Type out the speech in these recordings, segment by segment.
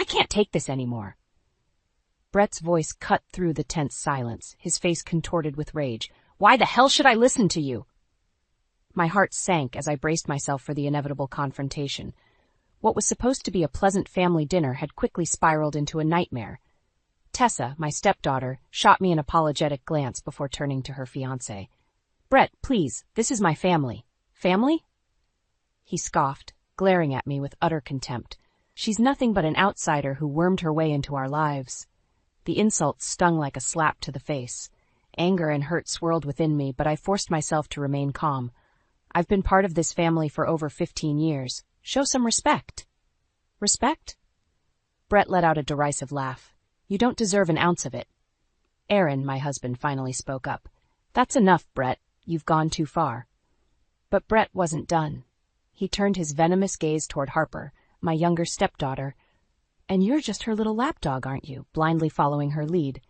can't take this anymore." Brett's voice cut through the tense silence, his face contorted with rage. "Why the hell should I listen to you?" My heart sank as I braced myself for the inevitable confrontation. What was supposed to be a pleasant family dinner had quickly spiraled into a nightmare. Tessa, my stepdaughter, shot me an apologetic glance before turning to her fiance. "Brett, please, this is my family." "Family?" He scoffed, glaring at me with utter contempt. "She's nothing but an outsider who wormed her way into our lives." The insult stung like a slap to the face. Anger and hurt swirled within me, but I forced myself to remain calm. "I've been part of this family for over 15 years. Show some respect." "Respect?" Brett let out a derisive laugh. "You don't deserve an ounce of it." "Aaron," my husband finally spoke up. "That's enough, Brett. You've gone too far." But Brett wasn't done. He turned his venomous gaze toward Harper, my younger stepdaughter. "And you're just her little lapdog, aren't you?" blindly following her lead.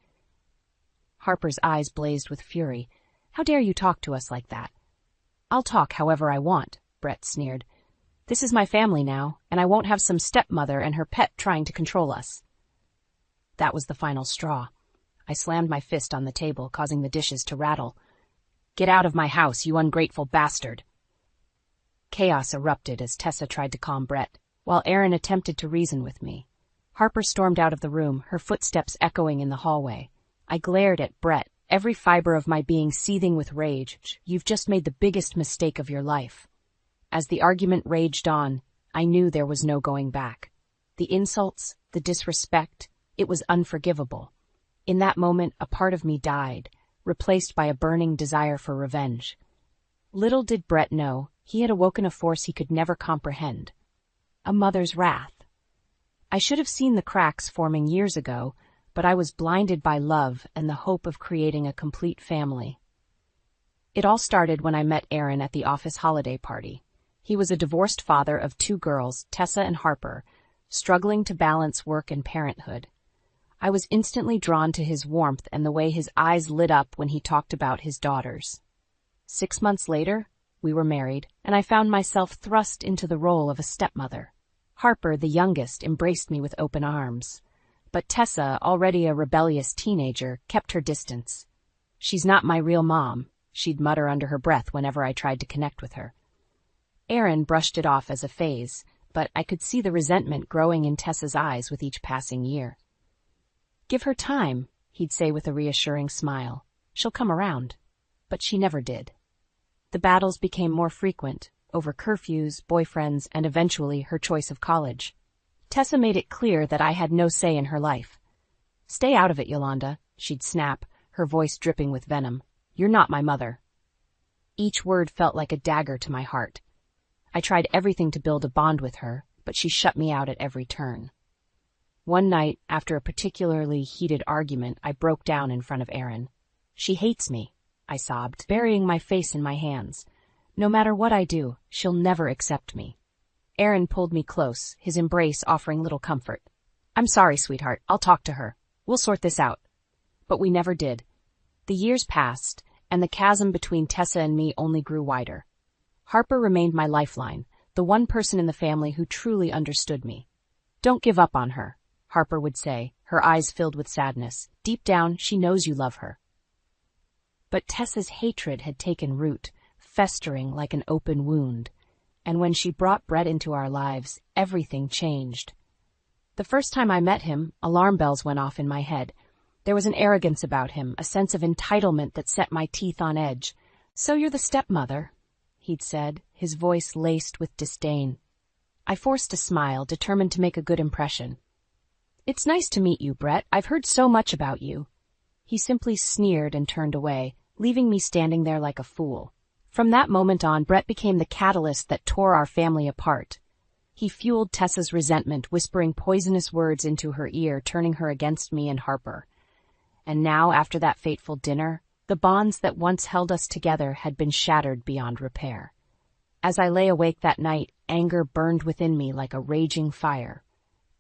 Harper's eyes blazed with fury. "How dare you talk to us like that?" "I'll talk however I want," Brett sneered. "This is my family now, and I won't have some stepmother and her pet trying to control us." That was the final straw. I slammed my fist on the table, causing the dishes to rattle. "Get out of my house, you ungrateful bastard!" Chaos erupted as Tessa tried to calm Brett, while Aaron attempted to reason with me. Harper stormed out of the room, her footsteps echoing in the hallway. I glared at Brett, every fiber of my being seething with rage. "You've just made the biggest mistake of your life." As the argument raged on, I knew there was no going back. The insults, the disrespect, it was unforgivable. In that moment, a part of me died, replaced by a burning desire for revenge. Little did Brett know, he had awoken a force he could never comprehend. A mother's wrath. I should have seen the cracks forming years ago, but I was blinded by love and the hope of creating a complete family. It all started when I met Aaron at the office holiday party. He was a divorced father of 2 girls, Tessa and Harper, struggling to balance work and parenthood. I was instantly drawn to his warmth and the way his eyes lit up when he talked about his daughters. 6 months later, we were married, and I found myself thrust into the role of a stepmother. Harper, the youngest, embraced me with open arms. But Tessa, already a rebellious teenager, kept her distance. "She's not my real mom," she'd mutter under her breath whenever I tried to connect with her. Aaron brushed it off as a phase, but I could see the resentment growing in Tessa's eyes with each passing year. "Give her time," he'd say with a reassuring smile. "She'll come around." But she never did. The battles became more frequent, over curfews, boyfriends, and eventually her choice of college. Tessa made it clear that I had no say in her life. "Stay out of it, Yolanda," she'd snap, her voice dripping with venom. "You're not my mother." Each word felt like a dagger to my heart. I tried everything to build a bond with her, but she shut me out at every turn. One night, after a particularly heated argument, I broke down in front of Aaron. "She hates me," I sobbed, burying my face in my hands. "No matter what I do, she'll never accept me." Aaron pulled me close, his embrace offering little comfort. "I'm sorry, sweetheart. I'll talk to her. We'll sort this out." But we never did. The years passed, and the chasm between Tessa and me only grew wider. Harper remained my lifeline, the one person in the family who truly understood me. "Don't give up on her," Harper would say, her eyes filled with sadness. "Deep down, she knows you love her." But Tessa's hatred had taken root, festering like an open wound. And when she brought Brett into our lives, everything changed. The first time I met him, alarm bells went off in my head. There was an arrogance about him, a sense of entitlement that set my teeth on edge. "So you're the stepmother," he'd said, his voice laced with disdain. I forced a smile, determined to make a good impression. "It's nice to meet you, Brett. I've heard so much about you." He simply sneered and turned away, leaving me standing there like a fool. From that moment on, Brett became the catalyst that tore our family apart. He fueled Tessa's resentment, whispering poisonous words into her ear, turning her against me and Harper. And now, after that fateful dinner, the bonds that once held us together had been shattered beyond repair. As I lay awake that night, anger burned within me like a raging fire.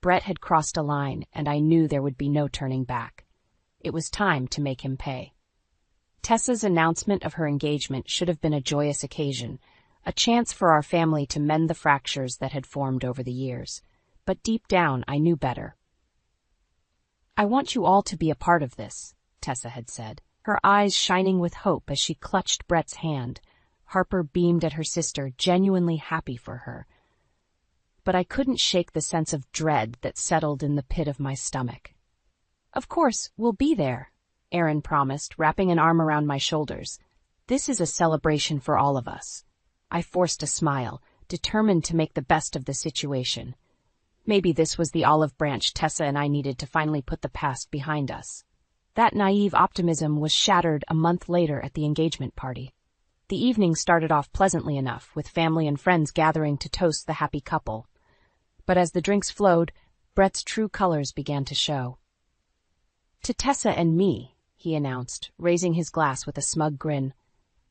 Brett had crossed a line, and I knew there would be no turning back. It was time to make him pay. Tessa's announcement of her engagement should have been a joyous occasion, a chance for our family to mend the fractures that had formed over the years. But deep down, I knew better. I want you all to be a part of this, Tessa had said, her eyes shining with hope as she clutched Brett's hand. Harper beamed at her sister, genuinely happy for her. But I couldn't shake the sense of dread that settled in the pit of my stomach. Of course, we'll be there, Aaron promised, wrapping an arm around my shoulders. This is a celebration for all of us. I forced a smile, determined to make the best of the situation. Maybe this was the olive branch Tessa and I needed to finally put the past behind us. That naive optimism was shattered a month later at the engagement party. The evening started off pleasantly enough, with family and friends gathering to toast the happy couple. But as the drinks flowed, Brett's true colors began to show. To Tessa and me, he announced, raising his glass with a smug grin.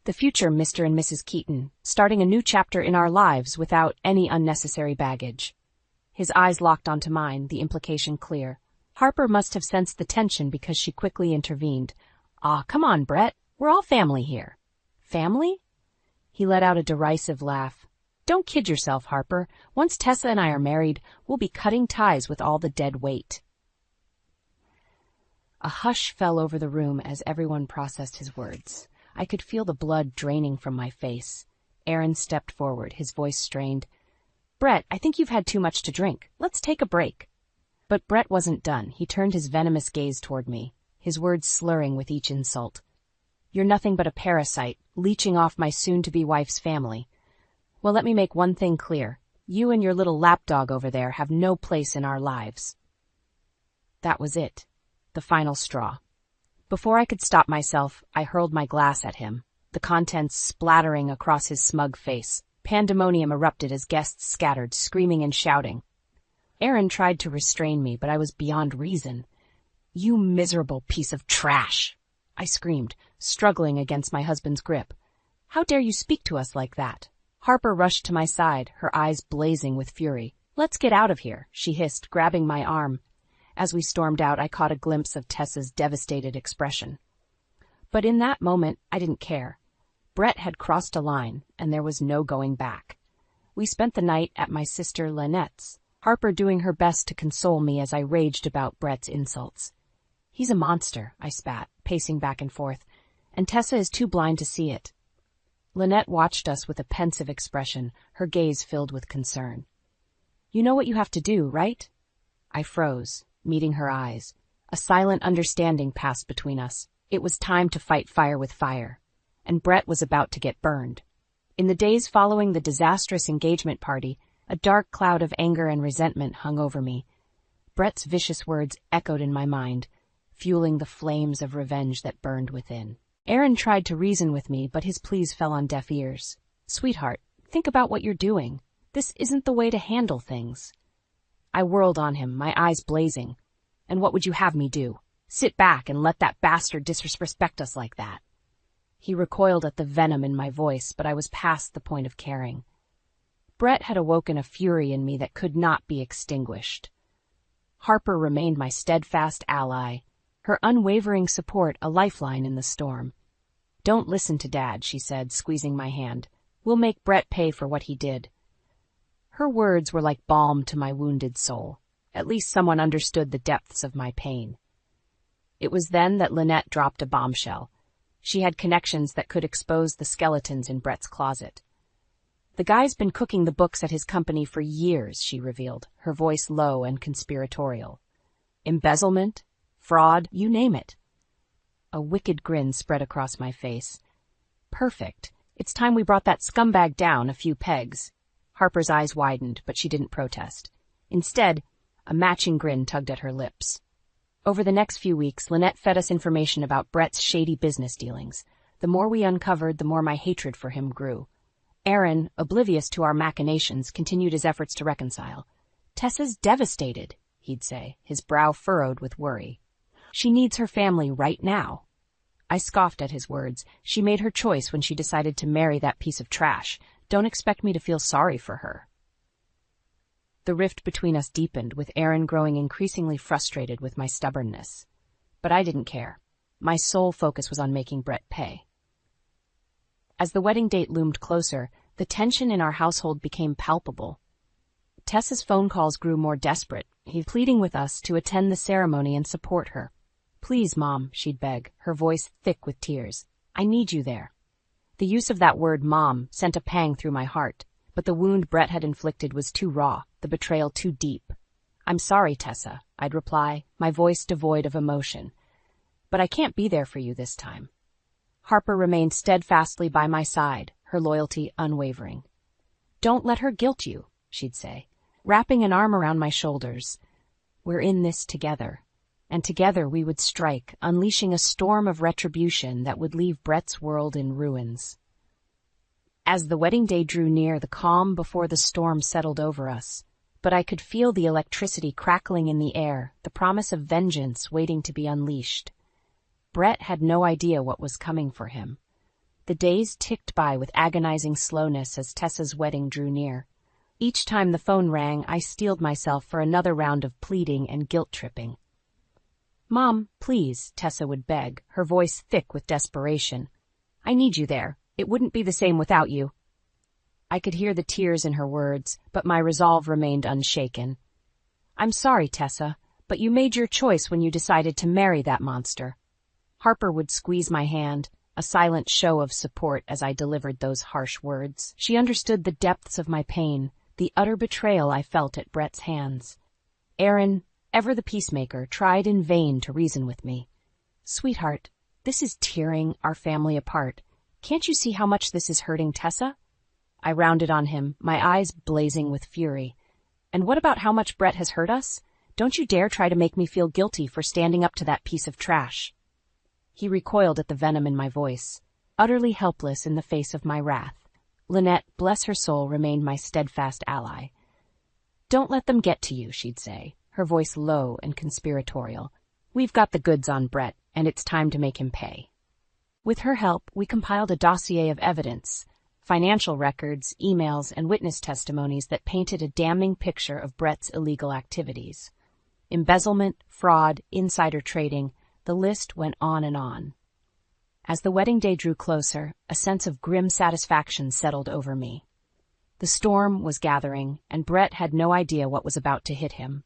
The future Mr. and Mrs. Keaton, starting a new chapter in our lives without any unnecessary baggage. His eyes locked onto mine, the implication clear. Harper must have sensed the tension because she quickly intervened. Come on, Brett. We're all family here. Family? He let out a derisive laugh. Don't kid yourself, Harper. Once Tessa and I are married, we'll be cutting ties with all the dead weight. A hush fell over the room as everyone processed his words. I could feel the blood draining from my face. Aaron stepped forward, his voice strained. Brett, I think you've had too much to drink. Let's take a break. But Brett wasn't done. He turned his venomous gaze toward me, his words slurring with each insult. You're nothing but a parasite, leeching off my soon-to-be wife's family. Well, let me make one thing clear. You and your little lapdog over there have no place in our lives. That was it. The final straw. Before I could stop myself, I hurled my glass at him, the contents splattering across his smug face. Pandemonium erupted as guests scattered, screaming and shouting. Aaron tried to restrain me, but I was beyond reason. You miserable piece of trash! I screamed, struggling against my husband's grip. How dare you speak to us like that? Harper rushed to my side, her eyes blazing with fury. Let's get out of here, she hissed, grabbing my arm. As we stormed out, I caught a glimpse of Tessa's devastated expression. But in that moment, I didn't care. Brett had crossed a line, and there was no going back. We spent the night at my sister Lynette's, Harper doing her best to console me as I raged about Brett's insults. He's a monster, I spat, pacing back and forth, and Tessa is too blind to see it. Lynette watched us with a pensive expression, her gaze filled with concern. You know what you have to do, right? I froze, meeting her eyes. A silent understanding passed between us. It was time to fight fire with fire, and Brett was about to get burned. In the days following the disastrous engagement party, a dark cloud of anger and resentment hung over me. Brett's vicious words echoed in my mind, fueling the flames of revenge that burned within. Aaron tried to reason with me, but his pleas fell on deaf ears. Sweetheart, think about what you're doing. This isn't the way to handle things. I whirled on him, my eyes blazing. And what would you have me do? Sit back and let that bastard disrespect us like that? He recoiled at the venom in my voice, but I was past the point of caring. Brett had awoken a fury in me that could not be extinguished. Harper remained my steadfast ally, her unwavering support a lifeline in the storm. Don't listen to Dad, she said, squeezing my hand. We'll make Brett pay for what he did. Her words were like balm to my wounded soul. At least someone understood the depths of my pain. It was then that Lynette dropped a bombshell. She had connections that could expose the skeletons in Brett's closet. The guy's been cooking the books at his company for years, she revealed, her voice low and conspiratorial. Embezzlement? Fraud? You name it. A wicked grin spread across my face. Perfect. It's time we brought that scumbag down a few pegs. Harper's eyes widened, but she didn't protest. Instead, a matching grin tugged at her lips. Over the next few weeks, Lynette fed us information about Brett's shady business dealings. The more we uncovered, the more my hatred for him grew. Aaron, oblivious to our machinations, continued his efforts to reconcile. Tessa's devastated, he'd say, his brow furrowed with worry. She needs her family right now. I scoffed at his words. She made her choice when she decided to marry that piece of trash. Don't expect me to feel sorry for her. The rift between us deepened, with Aaron growing increasingly frustrated with my stubbornness. But I didn't care. My sole focus was on making Brett pay. As the wedding date loomed closer, the tension in our household became palpable. Tessa's phone calls grew more desperate, He's pleading with us to attend the ceremony and support her. Please, Mom, she'd beg, her voice thick with tears. I need you there. The use of that word, Mom, sent a pang through my heart, but the wound Brett had inflicted was too raw, the betrayal too deep. I'm sorry, Tessa, I'd reply, my voice devoid of emotion. But I can't be there for you this time. Harper remained steadfastly by my side, her loyalty unwavering. Don't let her guilt you, she'd say, wrapping an arm around my shoulders. We're in this together. And together we would strike, unleashing a storm of retribution that would leave Brett's world in ruins. As the wedding day drew near, the calm before the storm settled over us, but I could feel the electricity crackling in the air, the promise of vengeance waiting to be unleashed. Brett had no idea what was coming for him. The days ticked by with agonizing slowness as Tessa's wedding drew near. Each time the phone rang, I steeled myself for another round of pleading and guilt-tripping. Mom, please, Tessa would beg, her voice thick with desperation. I need you there. It wouldn't be the same without you. I could hear the tears in her words, but my resolve remained unshaken. I'm sorry, Tessa, but you made your choice when you decided to marry that monster. Harper would squeeze my hand, a silent show of support as I delivered those harsh words. She understood the depths of my pain, the utter betrayal I felt at Brett's hands. Aaron, ever the peacemaker, tried in vain to reason with me. Sweetheart, this is tearing our family apart. Can't you see how much this is hurting Tessa? I rounded on him, my eyes blazing with fury. And what about how much Brett has hurt us? Don't you dare try to make me feel guilty for standing up to that piece of trash. He recoiled at the venom in my voice, utterly helpless in the face of my wrath. Lynette, bless her soul, remained my steadfast ally. Don't let them get to you, she'd say, her voice low and conspiratorial. We've got the goods on Brett, and it's time to make him pay. With her help, we compiled a dossier of evidence, financial records, emails, and witness testimonies that painted a damning picture of Brett's illegal activities. Embezzlement, fraud, insider trading, the list went on and on. As the wedding day drew closer, a sense of grim satisfaction settled over me. The storm was gathering, and Brett had no idea what was about to hit him.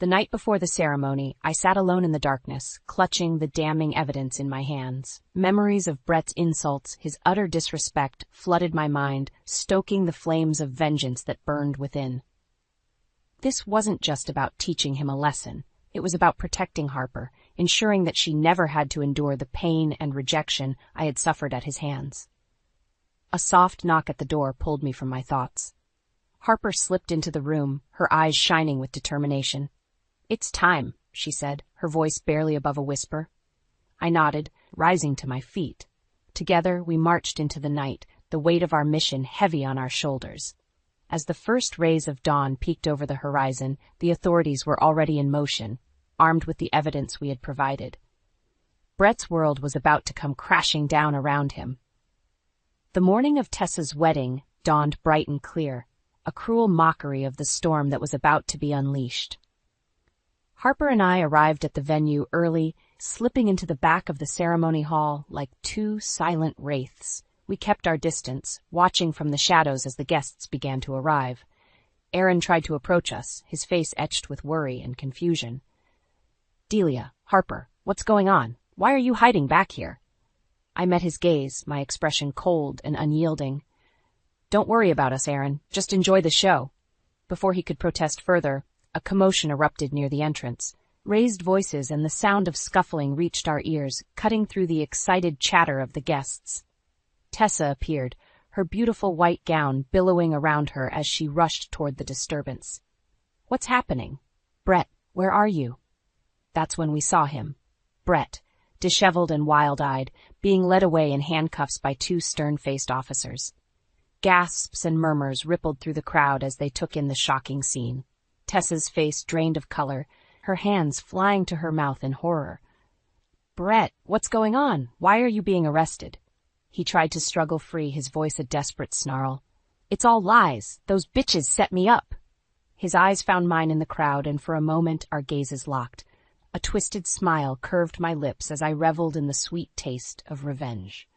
The night before the ceremony, I sat alone in the darkness, clutching the damning evidence in my hands. Memories of Brett's insults, his utter disrespect, flooded my mind, stoking the flames of vengeance that burned within. This wasn't just about teaching him a lesson. It was about protecting Harper, ensuring that she never had to endure the pain and rejection I had suffered at his hands. A soft knock at the door pulled me from my thoughts. Harper slipped into the room, her eyes shining with determination. It's time, she said, her voice barely above a whisper. I nodded, rising to my feet. Together we marched into the night, the weight of our mission heavy on our shoulders. As the first rays of dawn peeked over the horizon, the authorities were already in motion, armed with the evidence we had provided. Brett's world was about to come crashing down around him. The morning of Tessa's wedding dawned bright and clear, a cruel mockery of the storm that was about to be unleashed. Harper and I arrived at the venue early, slipping into the back of the ceremony hall like two silent wraiths. We kept our distance, watching from the shadows as the guests began to arrive. Aaron tried to approach us, his face etched with worry and confusion. Delia, Harper, what's going on? Why are you hiding back here? I met his gaze, my expression cold and unyielding. Don't worry about us, Aaron. Just enjoy the show. Before he could protest further, a commotion erupted near the entrance. Raised voices and the sound of scuffling reached our ears, cutting through the excited chatter of the guests. Tessa appeared, her beautiful white gown billowing around her as she rushed toward the disturbance. What's happening? Brett, where are you? That's when we saw him. Brett, disheveled and wild-eyed, being led away in handcuffs by two stern-faced officers. Gasps and murmurs rippled through the crowd as they took in the shocking scene. Tessa's face drained of color, her hands flying to her mouth in horror. Brett, what's going on? Why are you being arrested? He tried to struggle free, his voice a desperate snarl. It's all lies. Those bitches set me up. His eyes found mine in the crowd, and for a moment our gazes locked. A twisted smile curved my lips as I reveled in the sweet taste of revenge.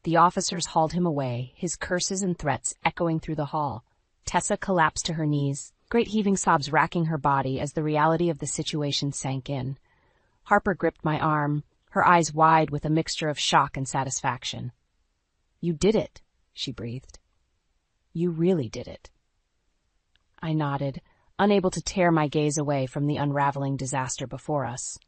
The officers hauled him away, his curses and threats echoing through the hall. Tessa collapsed to her knees, great heaving sobs racking her body as the reality of the situation sank in. Harper gripped my arm, her eyes wide with a mixture of shock and satisfaction. "You did it," she breathed. "You really did it." I nodded, unable to tear my gaze away from the unraveling disaster before us.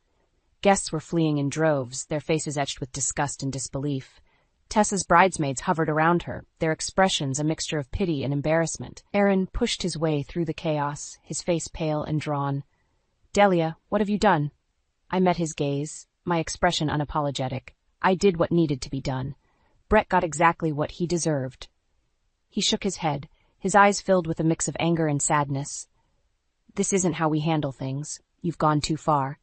Guests were fleeing in droves, their faces etched with disgust and disbelief. Tessa's bridesmaids hovered around her, their expressions a mixture of pity and embarrassment. Aaron pushed his way through the chaos, his face pale and drawn. "Delia, what have you done?" I met his gaze, my expression unapologetic. I did what needed to be done. Brett got exactly what he deserved. He shook his head, his eyes filled with a mix of anger and sadness. "This isn't how we handle things. You've gone too far."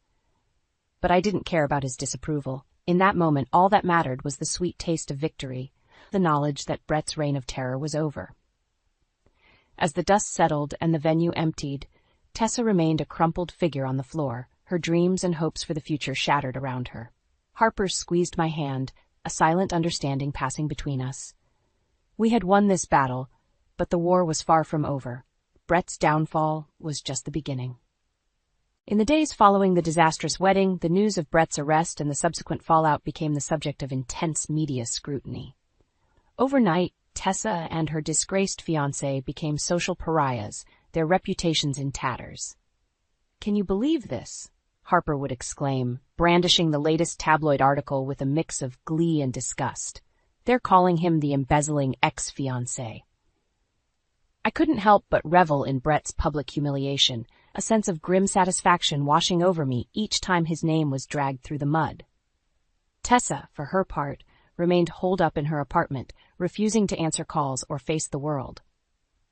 But I didn't care about his disapproval. In that moment, all that mattered was the sweet taste of victory, the knowledge that Brett's reign of terror was over. As the dust settled and the venue emptied, Tessa remained a crumpled figure on the floor, her dreams and hopes for the future shattered around her. Harper squeezed my hand, a silent understanding passing between us. We had won this battle, but the war was far from over. Brett's downfall was just the beginning. In the days following the disastrous wedding, the news of Brett's arrest and the subsequent fallout became the subject of intense media scrutiny. Overnight, Tessa and her disgraced fiance became social pariahs, their reputations in tatters. "Can you believe this?" Harper would exclaim, brandishing the latest tabloid article with a mix of glee and disgust. "They're calling him the embezzling ex-fiancé." I couldn't help but revel in Brett's public humiliation, a sense of grim satisfaction washing over me each time his name was dragged through the mud. Tessa, for her part, remained holed up in her apartment, refusing to answer calls or face the world.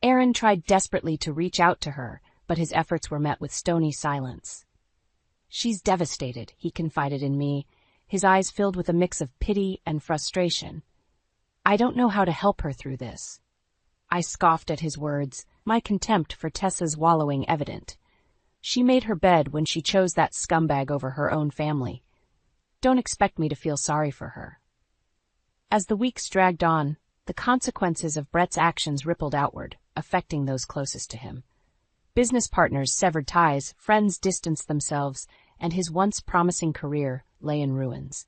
Aaron tried desperately to reach out to her, but his efforts were met with stony silence. "She's devastated," he confided in me, his eyes filled with a mix of pity and frustration. "I don't know how to help her through this." I scoffed at his words, my contempt for Tessa's wallowing evident. She made her bed when she chose that scumbag over her own family. Don't expect me to feel sorry for her. As the weeks dragged on, the consequences of Brett's actions rippled outward, affecting those closest to him. Business partners severed ties, friends distanced themselves, and his once promising career lay in ruins.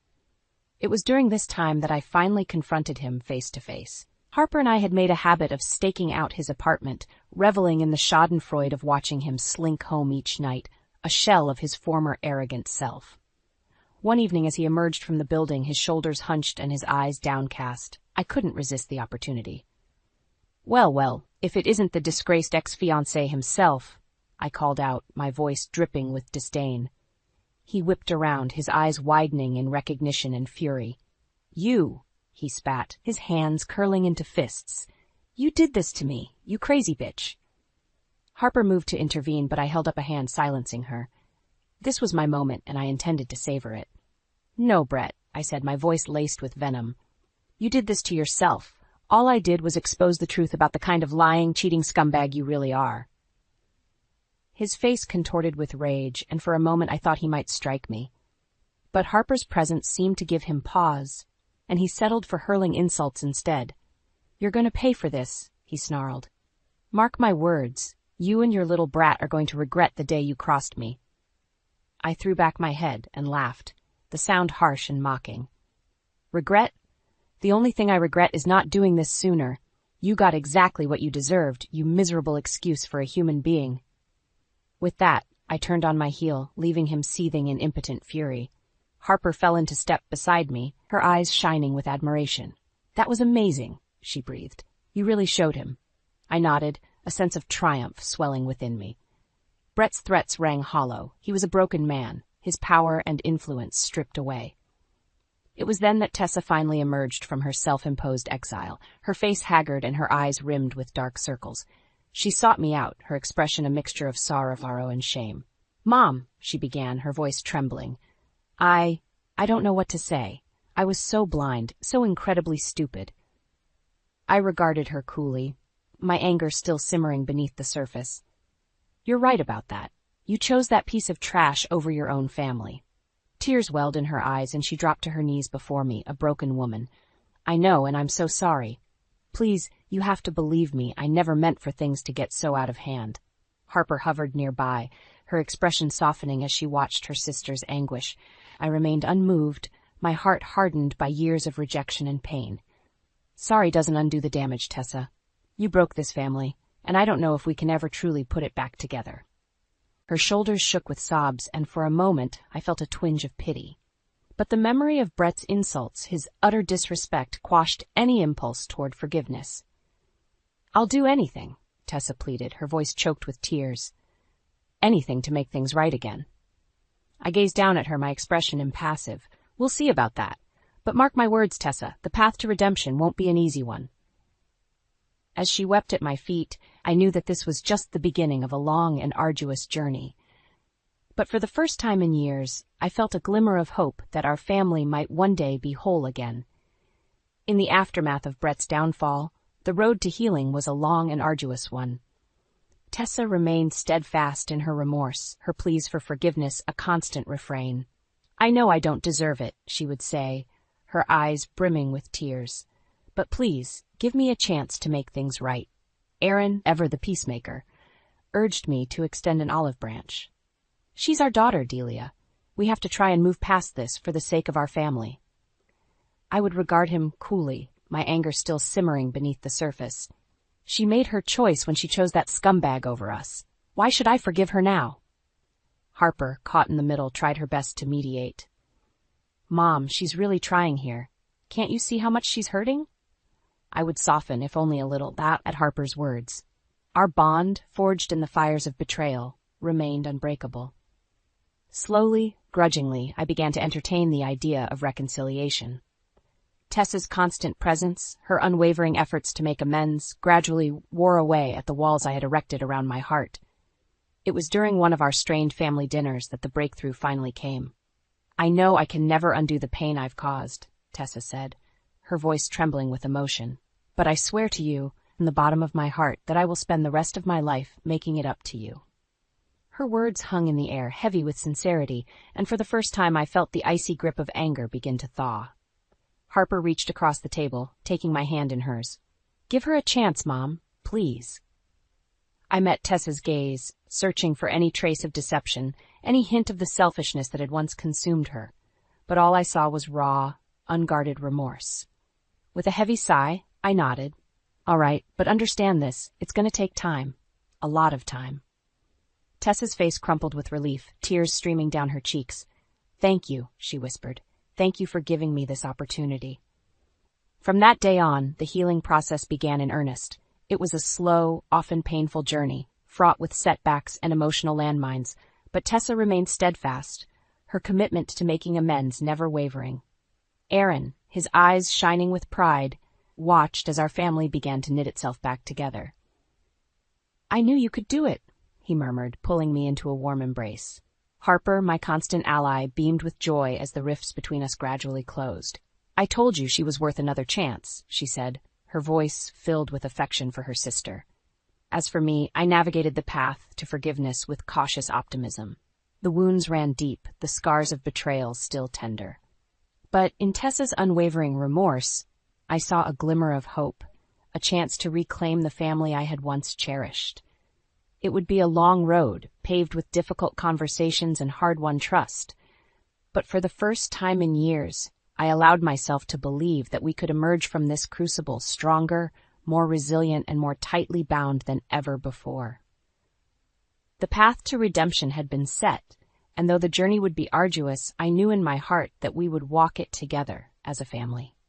It was during this time that I finally confronted him face to face. Harper and I had made a habit of staking out his apartment, reveling in the schadenfreude of watching him slink home each night, a shell of his former arrogant self. One evening as he emerged from the building, his shoulders hunched and his eyes downcast, I couldn't resist the opportunity. Well, if it isn't the disgraced ex-fiancé himself," I called out, my voice dripping with disdain. He whipped around, his eyes widening in recognition and fury. "You," he spat, his hands curling into fists. "You did this to me, you crazy bitch." Harper moved to intervene, but I held up a hand silencing her. This was my moment, and I intended to savor it. "No, Brett," I said, my voice laced with venom. "You did this to yourself. All I did was expose the truth about the kind of lying, cheating scumbag you really are." His face contorted with rage, and for a moment I thought he might strike me. But Harper's presence seemed to give him pause, and he settled for hurling insults instead. "You're going to pay for this," he snarled. "Mark my words, you and your little brat are going to regret the day you crossed me." I threw back my head and laughed, the sound harsh and mocking. "Regret? The only thing I regret is not doing this sooner. You got exactly what you deserved, you miserable excuse for a human being." With that, I turned on my heel, leaving him seething in impotent fury. Harper fell into step beside me, her eyes shining with admiration. "That was amazing," she breathed. "You really showed him." I nodded, a sense of triumph swelling within me. Brett's threats rang hollow. He was a broken man, his power and influence stripped away. It was then that Tessa finally emerged from her self-imposed exile, her face haggard and her eyes rimmed with dark circles. She sought me out, her expression a mixture of sorrow and shame. "Mom," she began, her voice trembling. I don't know what to say. I was so blind, so incredibly stupid." I regarded her coolly, my anger still simmering beneath the surface. "You're right about that. You chose that piece of trash over your own family." Tears welled in her eyes, and she dropped to her knees before me, a broken woman. "I know, and I'm so sorry. Please, you have to believe me, I never meant for things to get so out of hand." Harper hovered nearby, her expression softening as she watched her sister's anguish. I remained unmoved, my heart hardened by years of rejection and pain. Sorry doesn't undo the damage, Tessa. You broke this family, and I don't know if we can ever truly put it back together. Her shoulders shook with sobs, and for a moment I felt a twinge of pity. But the memory of Brett's insults, his utter disrespect, quashed any impulse toward forgiveness. I'll do anything, Tessa pleaded, her voice choked with tears. Anything to make things right again. I gazed down at her, my expression impassive. We'll see about that. But mark my words, Tessa, the path to redemption won't be an easy one. As she wept at my feet, I knew that this was just the beginning of a long and arduous journey. But for the first time in years, I felt a glimmer of hope that our family might one day be whole again. In the aftermath of Brett's downfall, the road to healing was a long and arduous one. Tessa remained steadfast in her remorse, her pleas for forgiveness a constant refrain. I know I don't deserve it, she would say, her eyes brimming with tears. But please, give me a chance to make things right. Aaron, ever the peacemaker, urged me to extend an olive branch. She's our daughter, Delia. We have to try and move past this for the sake of our family. I would regard him coolly, my anger still simmering beneath the surface. She made her choice when she chose that scumbag over us. Why should I forgive her now? Harper, caught in the middle, tried her best to mediate. Mom, she's really trying here. Can't you see how much she's hurting? I would soften, if only a little, that at Harper's words. Our bond, forged in the fires of betrayal, remained unbreakable. Slowly, grudgingly, I began to entertain the idea of reconciliation. Tessa's constant presence, her unwavering efforts to make amends, gradually wore away at the walls I had erected around my heart. It was during one of our strained family dinners that the breakthrough finally came. I know I can never undo the pain I've caused, Tessa said, her voice trembling with emotion. But I swear to you, from the bottom of my heart, that I will spend the rest of my life making it up to you. Her words hung in the air, heavy with sincerity, and for the first time I felt the icy grip of anger begin to thaw. Harper reached across the table, taking my hand in hers. Give her a chance, Mom, please. I met Tessa's gaze, searching for any trace of deception, any hint of the selfishness that had once consumed her. But all I saw was raw, unguarded remorse. With a heavy sigh, I nodded. All right, but understand this, it's going to take time. A lot of time. Tessa's face crumpled with relief, tears streaming down her cheeks. Thank you, she whispered. Thank you for giving me this opportunity. From that day on, the healing process began in earnest. It was a slow, often painful journey, fraught with setbacks and emotional landmines, but Tessa remained steadfast, her commitment to making amends never wavering. Aaron, his eyes shining with pride, watched as our family began to knit itself back together. I knew you could do it, he murmured, pulling me into a warm embrace. Harper, my constant ally, beamed with joy as the rifts between us gradually closed. I told you she was worth another chance, she said, her voice filled with affection for her sister. As for me, I navigated the path to forgiveness with cautious optimism. The wounds ran deep, the scars of betrayal still tender. But in Tessa's unwavering remorse, I saw a glimmer of hope, a chance to reclaim the family I had once cherished. It would be a long road, paved with difficult conversations and hard-won trust. But for the first time in years, I allowed myself to believe that we could emerge from this crucible stronger, more resilient, and more tightly bound than ever before. The path to redemption had been set, and though the journey would be arduous, I knew in my heart that we would walk it together as a family.